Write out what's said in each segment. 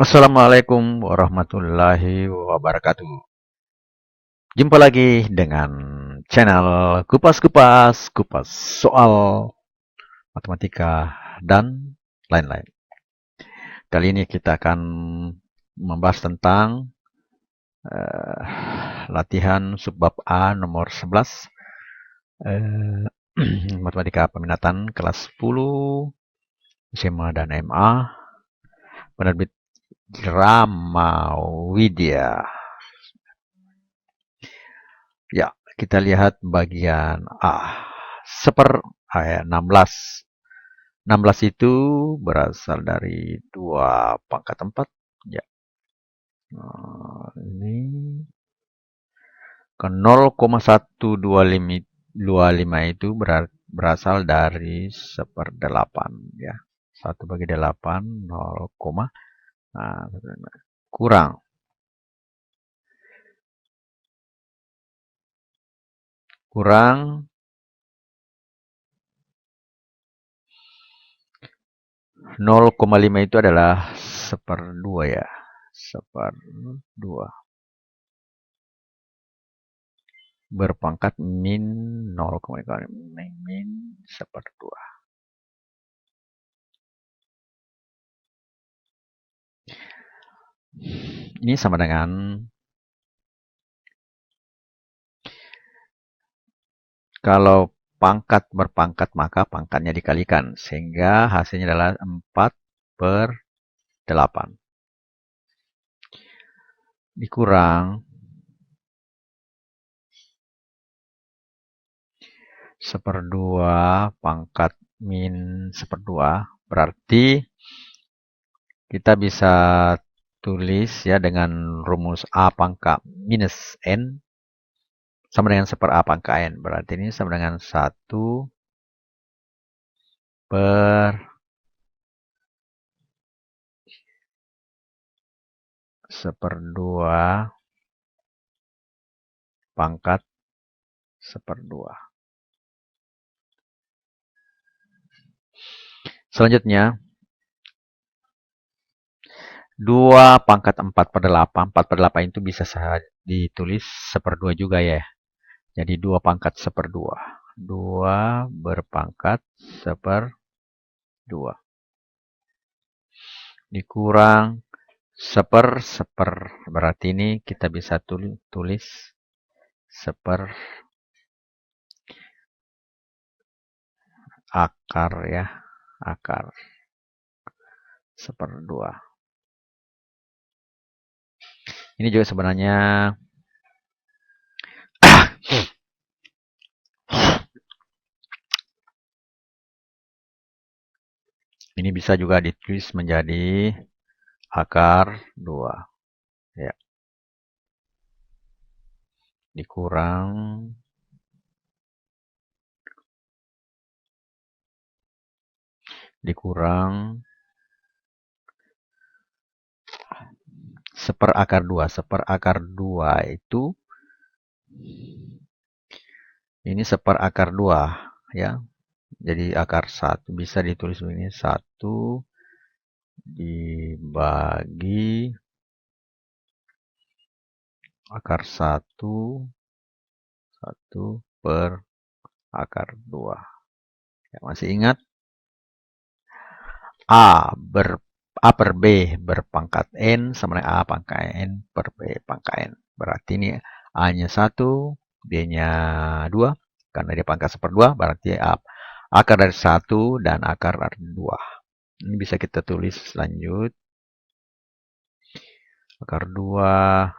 Assalamualaikum warahmatullahi wabarakatuh. Jumpa lagi dengan channel Kupas soal matematika dan lain-lain. Kali ini kita akan membahas tentang eh, latihan subbab A nomor 11 eh, matematika peminatan kelas 10 SMA dan MA penerbit Gramedia. Ya, kita lihat bagian A. 16. 16 itu berasal dari 2 pangkat 4. Ya. Ini ke 0,125 itu berasal dari 1/8. Ya. 1/8, 0, nah, kurang. Kurang 0,5 itu adalah 1/2 ya. 1/2 berpangkat min 0,5 min 1/2. Ini sama dengan kalau pangkat berpangkat maka pangkatnya dikalikan sehingga hasilnya adalah 4/8 dikurang 1/2 pangkat min 1/2 berarti kita bisa tulis ya dengan rumus A pangkat minus N sama dengan 1/A pangkat N. Berarti ini sama dengan 1/1/2 pangkat 1/2. Selanjutnya, 2 pangkat 4/8. 4/8 itu bisa ditulis 1/2 juga ya. Jadi 2 pangkat 1/2. 2 berpangkat 1/2. Dikurang 1/1. Berarti ini kita bisa tulis 1 akar ya. Akar 1/2. Ini juga sebenarnya ini bisa juga ditulis menjadi akar 2. Ya. Dikurang 1/2. 1/2 itu ini 1/2 ya. Jadi akar 1 bisa ditulis begini 1 dibagi akar 1 per akar 2. Ya, masih ingat? A per B berpangkat N sama dengan A pangkat N per B pangkat N. Berarti ini A-nya 1, B-nya 2. Karena dia pangkat 1/2, berarti akar dari 1 dan akar dari 2. Ini bisa kita tulis lanjut. Akar 2.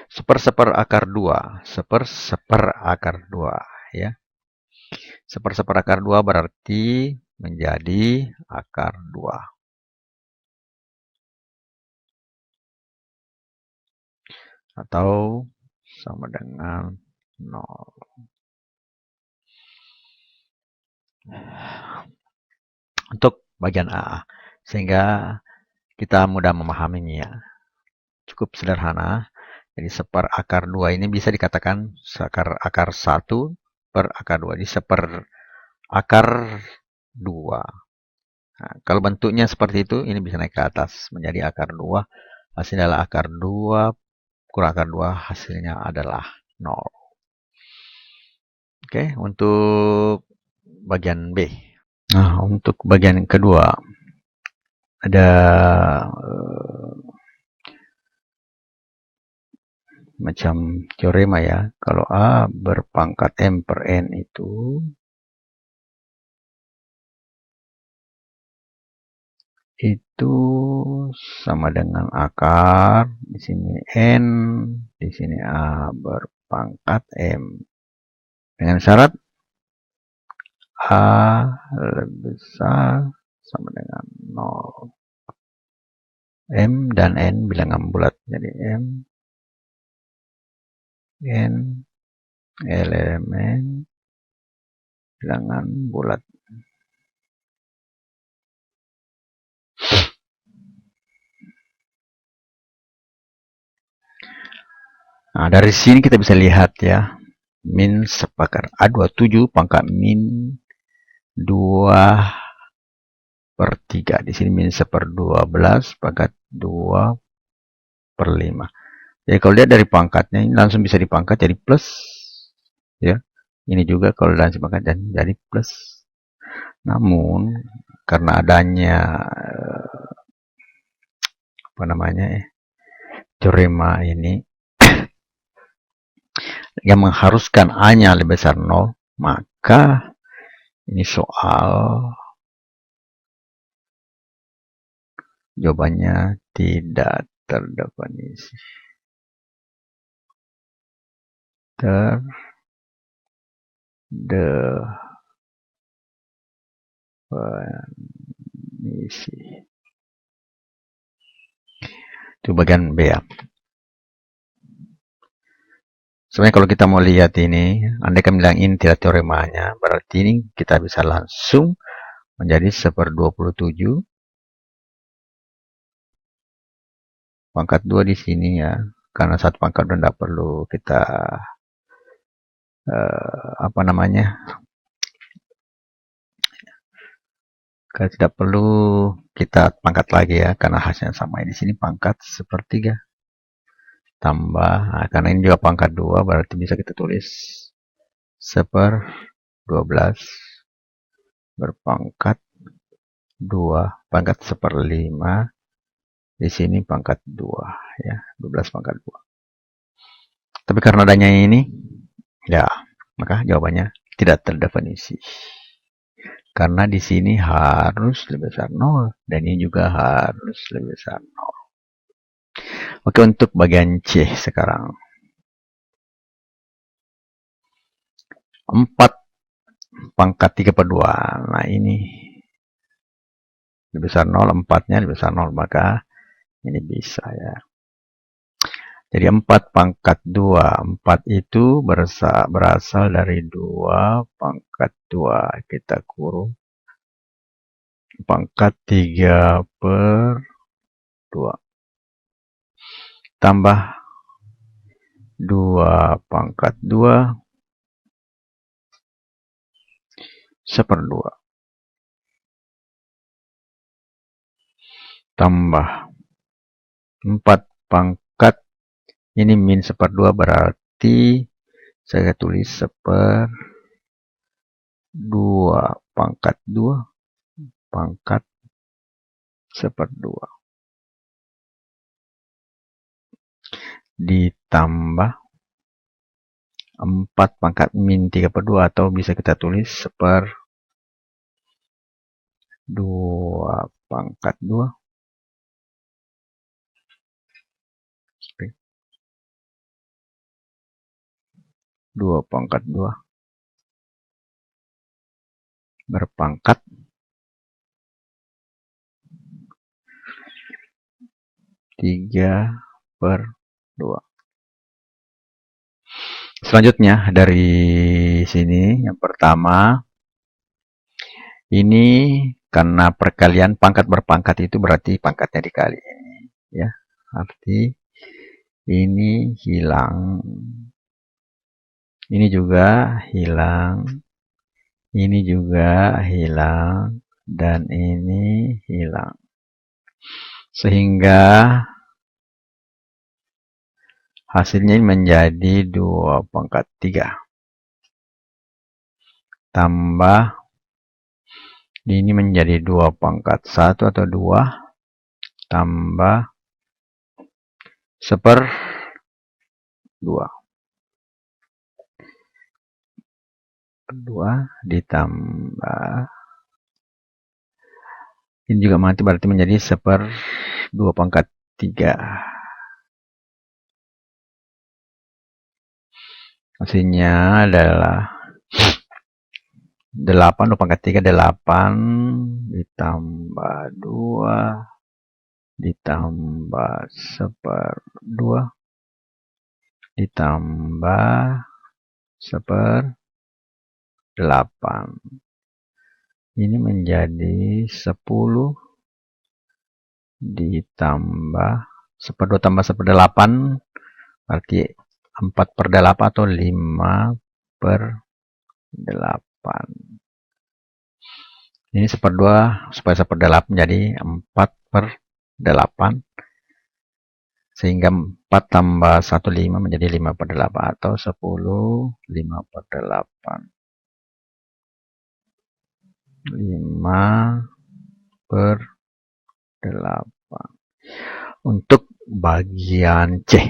1/1 akar 2. 1/1 akar 2. Ya. 1/1 akar 2 berarti menjadi akar 2. Atau sama dengan 0. Untuk bagian A. Sehingga kita mudah memahaminya ya. Cukup sederhana. Jadi 1/2 ini bisa dikatakan akar 1 per akar 2. Jadi 1/2. Nah, kalau bentuknya seperti itu, ini bisa naik ke atas menjadi akar 2. Hasilnya adalah akar 2 kurang akar 2, hasilnya adalah 0. Oke, untuk bagian B. Nah, untuk bagian kedua, ada macam teorema ya. Kalau A berpangkat M per N itu sama dengan akar, di sini N, di sini A berpangkat M. Dengan syarat A lebih besar sama dengan 0. M dan N bilangan bulat. Jadi M, N, elemen bilangan bulat. Nah, dari sini kita bisa lihat ya, min sepakat A27 pangkat min 2 per 3. Di sini min 1/12 pangkat 2 per 5. Jadi kalau lihat dari pangkatnya, ini langsung bisa dipangkat jadi plus. Ya, ini juga kalau langsung dipangkat jadi plus. Namun, karena adanya teorema ini yang mengharuskan A-nya lebih besar 0, maka ini soal jawabannya tidak terdefinisi. Terdefinisi. Itu bagian B ya. Sebenarnya kalau kita mau lihat ini, andai kan bilang ini tidak teoremanya, berarti ini kita bisa langsung menjadi 1/27 pangkat 2 di sini ya. Karena satu pangkat 2 tidak perlu kita tidak perlu kita pangkat lagi ya, karena hasilnya sama. Di sini pangkat 1/3 tambah, nah, karena ini juga pangkat 2, berarti bisa kita tulis 1/12 berpangkat 2 pangkat 1/5, di sini pangkat 2 ya, 12 pangkat 2. Tapi karena adanya ini ya, maka jawabannya tidak terdefinisi. Karena di sini harus lebih besar 0 dan ini juga harus lebih besar 0. Oke, untuk bagian C sekarang. 4 pangkat 3/2. Nah, ini lebih besar 0, 4-nya lebih besar 0, maka ini bisa ya. Jadi 4 pangkat 2. 4 itu berasal dari 2 pangkat 2. Kita kurung pangkat 3/2. Tambah 2 pangkat 2 1/2. Tambah 4 pangkat, ini min 1/2, berarti saya tulis 1/2 pangkat 2 pangkat 1/2. Ditambah 4 pangkat min 3/2, atau bisa kita tulis 1/2 pangkat 2 2 pangkat 2 berpangkat 3/2. Selanjutnya dari sini, yang pertama, ini karena perkalian pangkat berpangkat itu berarti pangkatnya dikali ini ya. Arti ini hilang. Ini juga hilang. Ini juga hilang. dan ini hilang. Sehingga hasilnya menjadi 2 pangkat 3. Tambah ini menjadi 2 pangkat 1 atau 2. Tambah 1/2. 2 ditambah ini juga mati, berarti menjadi 1/2 pangkat 3. Hasilnya adalah 8, 2 pangkat 3, 8 ditambah 2 ditambah 1/2 ditambah 1/8. Ini menjadi 10 ditambah 1/2 tambah 1/8, berarti 4/8 atau 5/8. Ini 1/2 supaya 1/8 jadi 4/8. Sehingga 4 tambah 1, 5 menjadi 5/8 atau 10, 5/8. 5/8. Untuk bagian C.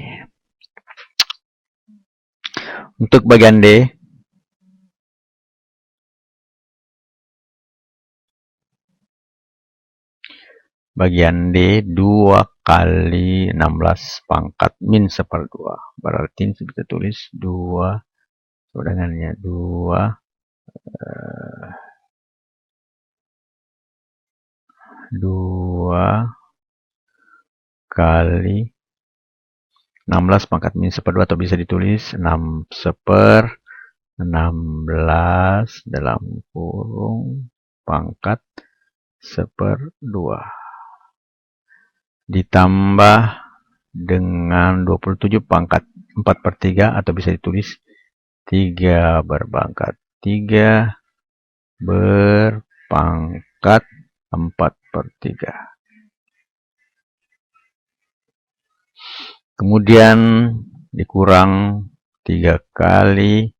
Untuk bagian D, bagian D 2 kali 16 pangkat min 1/2. Berarti ini bisa tulis 2 dengan 2 kali 16 pangkat min 1/2, atau bisa ditulis 6/16 dalam kurung pangkat 1/2 ditambah dengan 27 pangkat 4/3, atau bisa ditulis 3 berpangkat 3 berpangkat 4/3. Kemudian dikurang 3 kali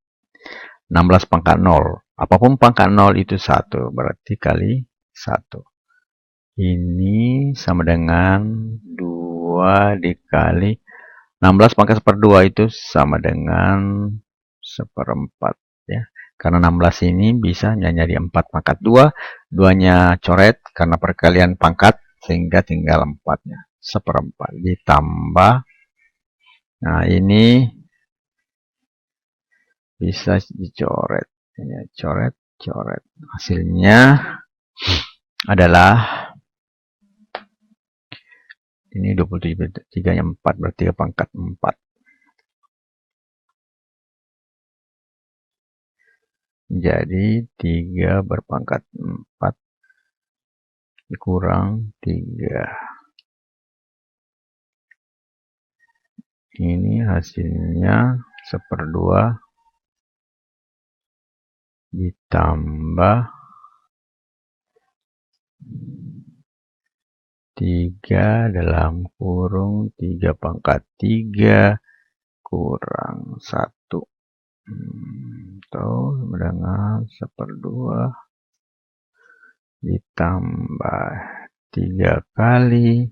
16 pangkat 0. Apapun pangkat 0 itu 1, berarti kali 1. Ini sama dengan 2 dikali 16 pangkat 1/2 itu sama dengan 1/4 ya. Karena 16 ini bisa jadi 4 pangkat 2, 2-nya coret karena perkalian pangkat sehingga tinggal 4-nya. 1/4 ditambah, nah ini bisa dicoret. Ini coret. Hasilnya adalah ini 27, 3-nya 4, berarti 3 pangkat 4. Jadi 3 berpangkat 4 dikurang 3. Ini hasilnya 1/2 ditambah 3 dalam kurung 3 pangkat 3 kurang 1. Atau dengan 1/2 ditambah 3 kali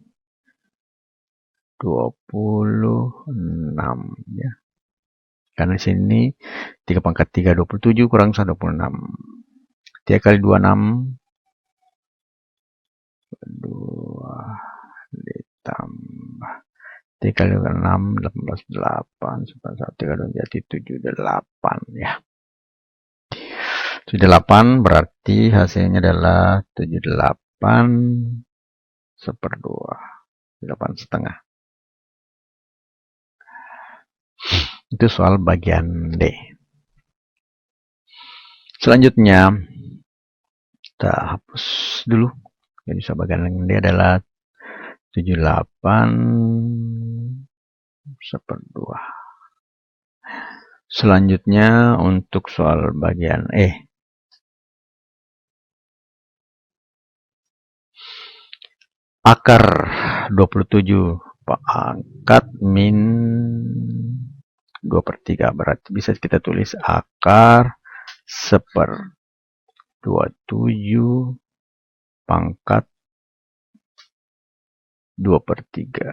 26 ya. Karena di sini 3 pangkat 3 27 kurang 1 26. 3 kali 26 2 ditambah 3 kali 6 18 8 1 kali 2 jadi 78 ya. 78 berarti hasilnya adalah 78 1/2. 8,5. Itu soal bagian D. Selanjutnya kita hapus dulu. Jadi soal bagian D adalah 78 1/2. Selanjutnya untuk soal bagian E. akar 27 pangkat min 2/3. Berarti bisa kita tulis akar 1/27 pangkat 2/3.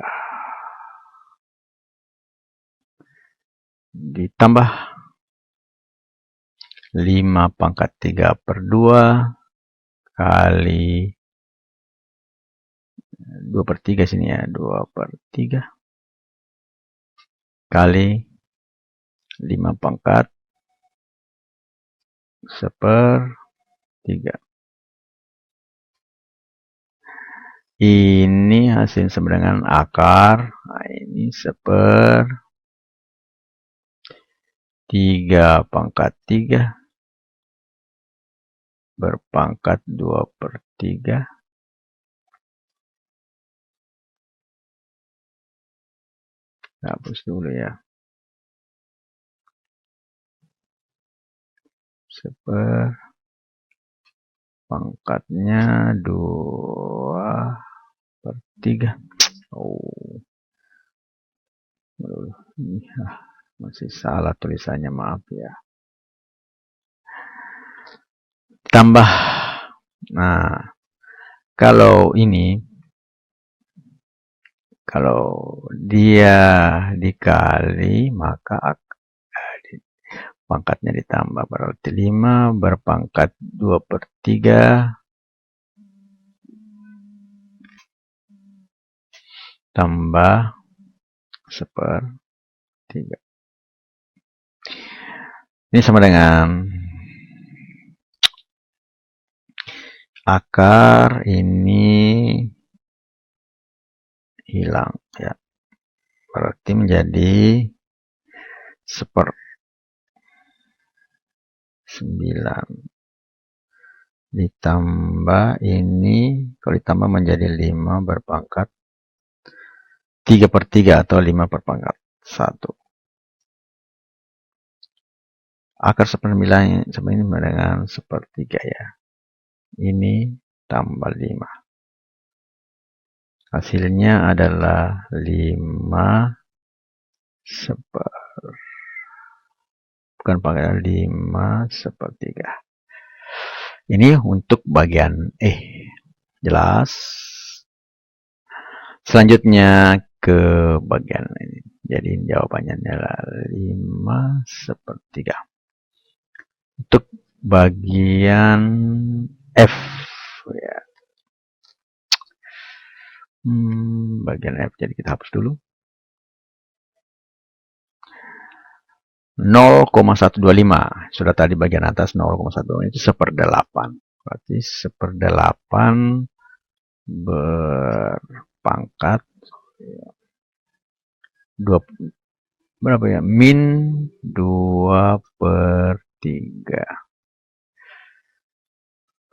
Ditambah 5/3/2 kali 2/3 sini ya, 2/3 kali 5/1/3. Ini hasil sama dengan akar. Nah, ini 1/3/3 berpangkat 2/3. Hapus dulu ya. 1/pangkatnya 2/3. Oh, masih salah tulisannya, maaf ya. Tambah. Nah, kalau ini, kalau dia dikali, maka pangkatnya ditambah. Berarti 5 berpangkat 2/3 tambah 1/3. Ini sama dengan akar ini hilang ya. Berarti menjadi 1/9 ditambah ini, kalau ditambah menjadi 5 berpangkat 3/3 atau 5/1. Akar 1/9 sama ini dengan 1/3 ya. Ini tambah 5. Hasilnya adalah 5 bukan pangkat 5/3. Ini untuk bagian jelas. Selanjutnya ke bagian ini. Jadi jawabannya adalah 5/3. Untuk bagian F ya. Bagian F, jadi kita hapus dulu. 0,125. Sudah tadi bagian atas 0,125 itu 1/8. Berarti 1/8 berpangkat 2, berapa ya? Min 2/3.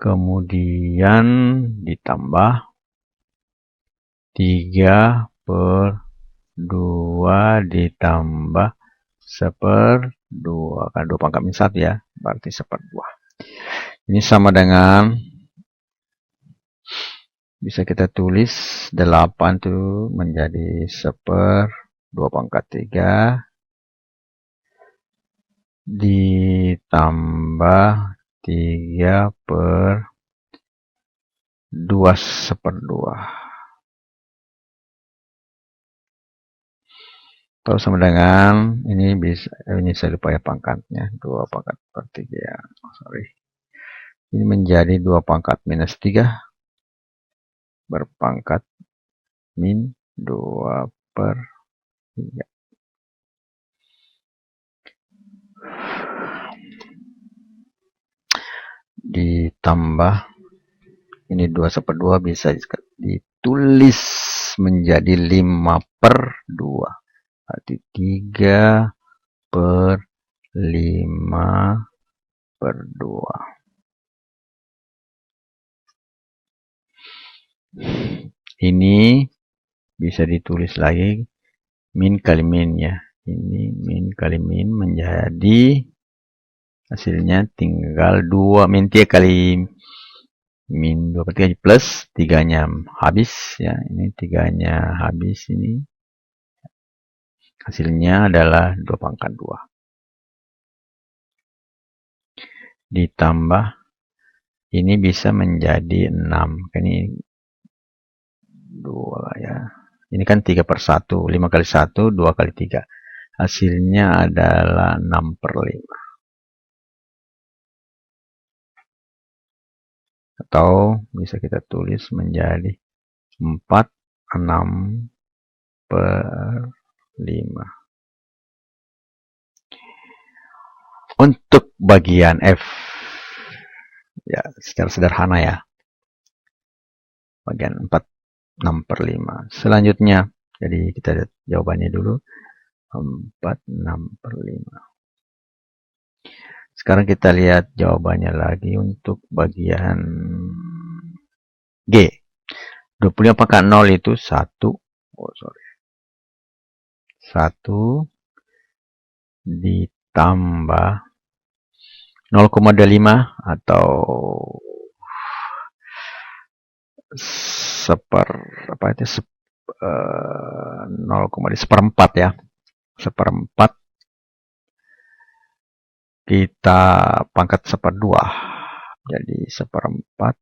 Kemudian ditambah 3/2 ditambah 1/2. Kan 2 pangkat min 1 ya. Berarti 1/2. Ini sama dengan, bisa kita tulis 8 itu menjadi 1/2/3 ditambah 3/2/2. Kalau sama dengan ini saya lupa ya pangkatnya, 2/3 ya. Sorry. Ini menjadi 2/-3 berpangkat min 2/3. Ditambah ini 2/2 bisa ditulis menjadi 5/2. Berarti 3/5/2. Ini bisa ditulis lagi min kali min ya. Ini min kali min menjadi hasilnya tinggal 2 min 3 kali min 2/3 plus 3-nya habis ya, ini 3-nya habis, ini hasilnya adalah 2/2 ditambah ini bisa menjadi 6, ini 2 ya, ini kan 3/1, 5 kali 1 2 kali 3, hasilnya adalah 6/5. Atau bisa kita tulis menjadi 4/6/5. Untuk bagian F, ya secara sederhana ya, bagian 4/6/5. Selanjutnya, jadi kita lihat jawabannya dulu, 4/6/5. Sekarang kita lihat jawabannya lagi untuk bagian G. 25 pangkat 0 itu 1. 1 ditambah 0,25 atau seperempat ya, seperempat kita pangkat 1/2, jadi seperempat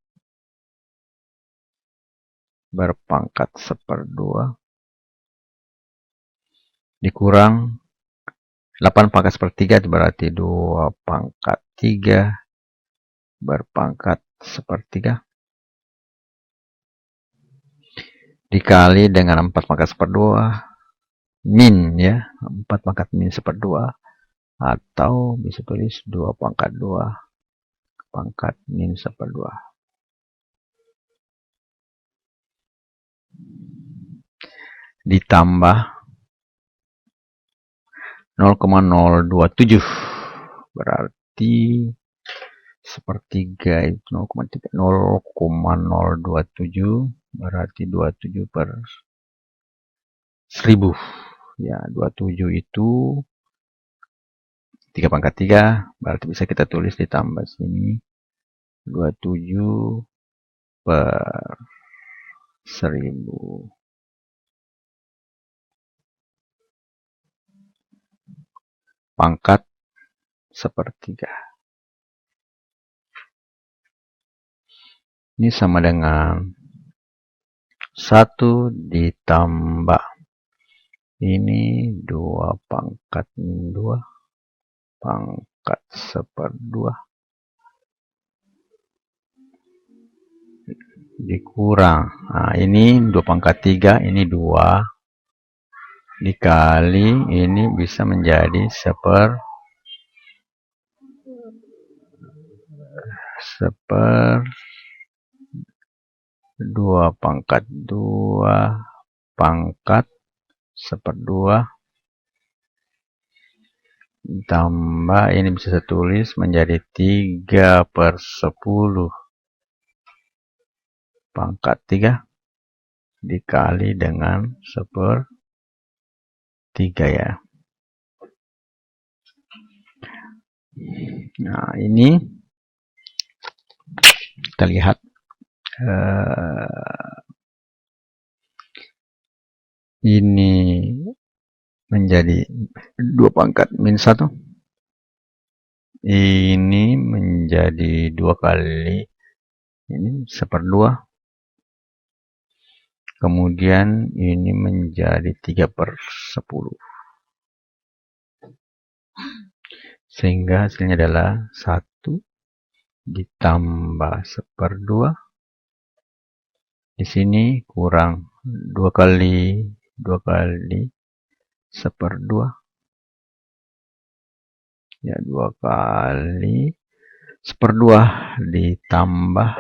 berpangkat 1/2 dikurang 8 pangkat 1/3 berarti 2/3 berpangkat 1/3 dikali dengan 4 pangkat 1/2 min ya, 4 pangkat min 1/2, atau bisa tulis 2/2 pangkat min 1/2 ditambah 0,027 berarti 1/3 itu 0,027 berarti 27/1000 ya, 27 itu 3/3 berarti bisa kita tulis ditambah sini 27/1000 pangkat 1/3. Ini sama dengan 1 ditambah ini 2 pangkat 2 pangkat 1/2 dikurang, nah ini 2/3, ini 2 dikali ini bisa menjadi 2 pangkat 2 pangkat 1/2 tambah ini bisa saya tulis menjadi 3/10 pangkat 3 dikali dengan 1/3 ya. Nah ini kita lihat ini menjadi 2 pangkat min 1, ini menjadi 2 kali ini 1/2, kemudian ini menjadi 3/10, sehingga hasilnya adalah 1 ditambah 1/2, di sini kurang 2 kali 1/2 ya, 2 kali 1/2 ditambah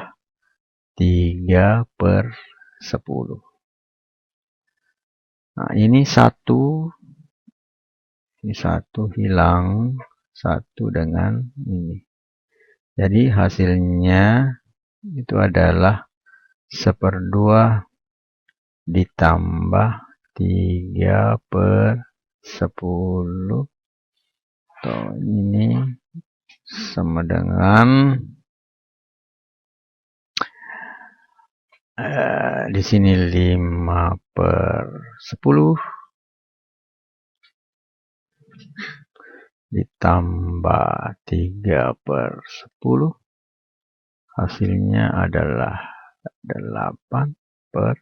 3/10. Nah ini 1 hilang 1 dengan ini, jadi hasilnya itu adalah 1/2 ditambah 3/10, atau ini sama dengan Di sini 5/10 ditambah 3/10, hasilnya adalah 8/10.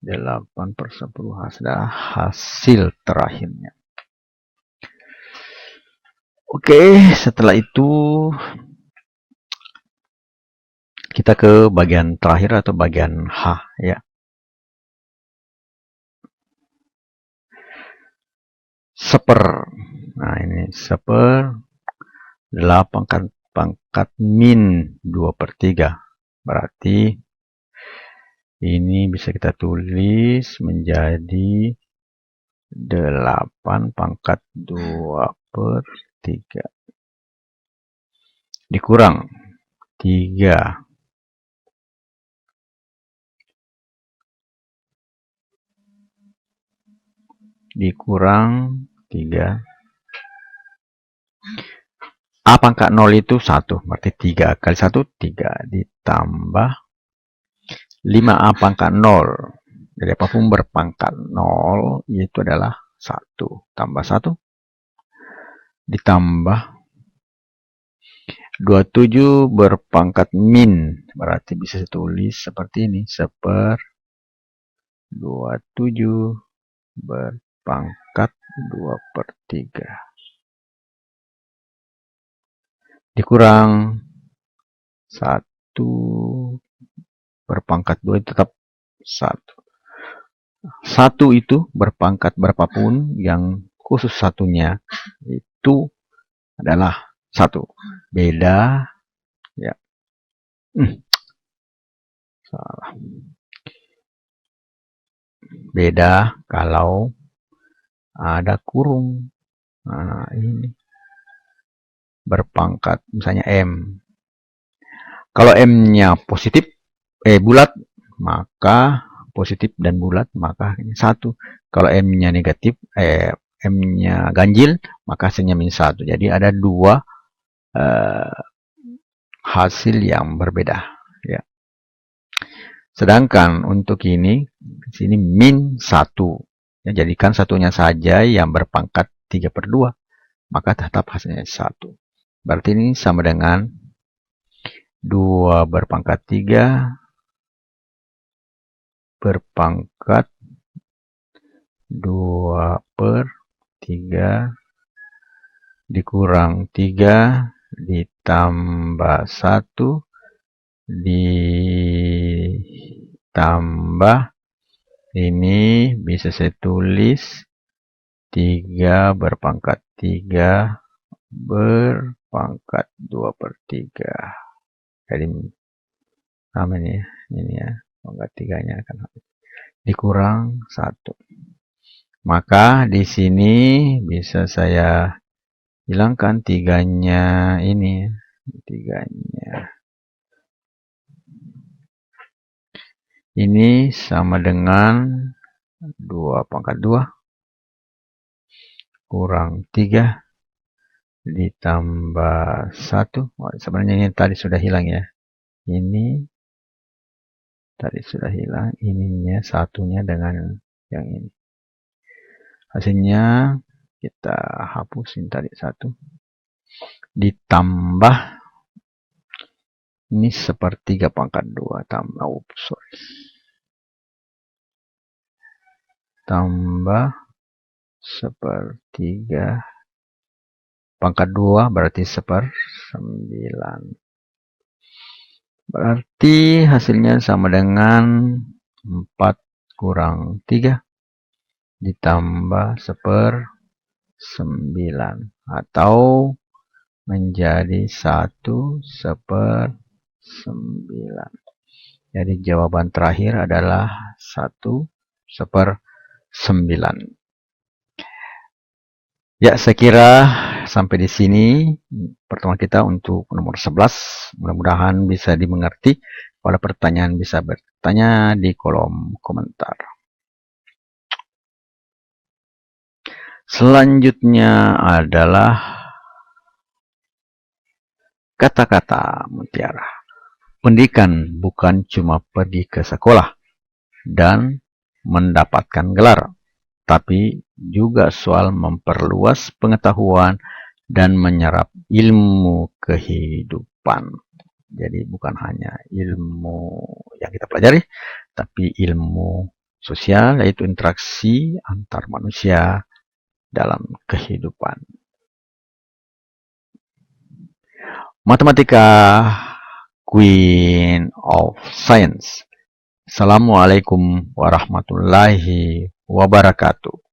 8/10 adalah hasil terakhirnya. Oke, setelah itu kita ke bagian terakhir atau bagian H ya. Seper. Nah, ini seper 8 pangkat min 2/3. Berarti ini bisa kita tulis menjadi 8 pangkat 2/3 dikurang 3 dikurang 3. A pangkat 0 itu 1, berarti 3 kali 1, 3, ditambah 5A pangkat 0. Jadi apapun berpangkat 0, itu adalah 1. Tambah 1, ditambah 27 berpangkat min. Berarti bisa ditulis seperti ini. Seper 27 berpangkat 2/3. Dikurang 1 berpangkat 2 tetap 1. 1 itu berpangkat berapapun, yang khusus satunya itu adalah 1. Beda ya. Salah. Beda kalau ada kurung. Nah, ini berpangkat misalnya M. Kalau M-nya positif, bulat, maka positif dan bulat, maka ini 1. Kalau M-nya negatif, M-nya ganjil, maka hasilnya -1. Jadi ada 2 hasil yang berbeda. Ya. Sedangkan untuk ini, di sini -1. Ya, jadikan satunya saja yang berpangkat 3/2, maka tetap hasilnya 1. Berarti ini sama dengan 2 berpangkat 3 berpangkat 2/3 dikurang 3 ditambah 1 ditambah ini bisa saya tulis 3 berpangkat 3 berpangkat 2/3. Jadi sama ini ya, pangkat 3-nya akan habis. Dikurang 1. Maka di sini bisa saya hilangkan 3-nya ini. 3-nya. Ini sama dengan 2/2 kurang 3 ditambah 1. Sebenarnya ini tadi sudah hilang ya. Ini tadi sudah hilang. Ininya satunya dengan yang ini. Hasilnya kita hapusin tadi 1. Ditambah ini 1/3 pangkat 2 tambah tambah 1/3 pangkat 2 berarti 1/9. Berarti hasilnya sama dengan 4 kurang 3 ditambah 1/9 atau menjadi 1/9. Jadi jawaban terakhir adalah 1/9. Ya, saya kira sampai di sini pertemuan kita untuk nomor 11. Mudah-mudahan bisa dimengerti. Kalau pertanyaan bisa bertanya di kolom komentar. Selanjutnya adalah Kata-kata mutiara. Pendidikan bukan cuma pergi ke sekolah dan mendapatkan gelar, tapi juga soal memperluas pengetahuan dan menyerap ilmu kehidupan. Jadi bukan hanya ilmu yang kita pelajari, tapi ilmu sosial, yaitu interaksi antar manusia dalam kehidupan. Matematika, Queen of Science. Assalamualaikum warahmatullahi wabarakatuh.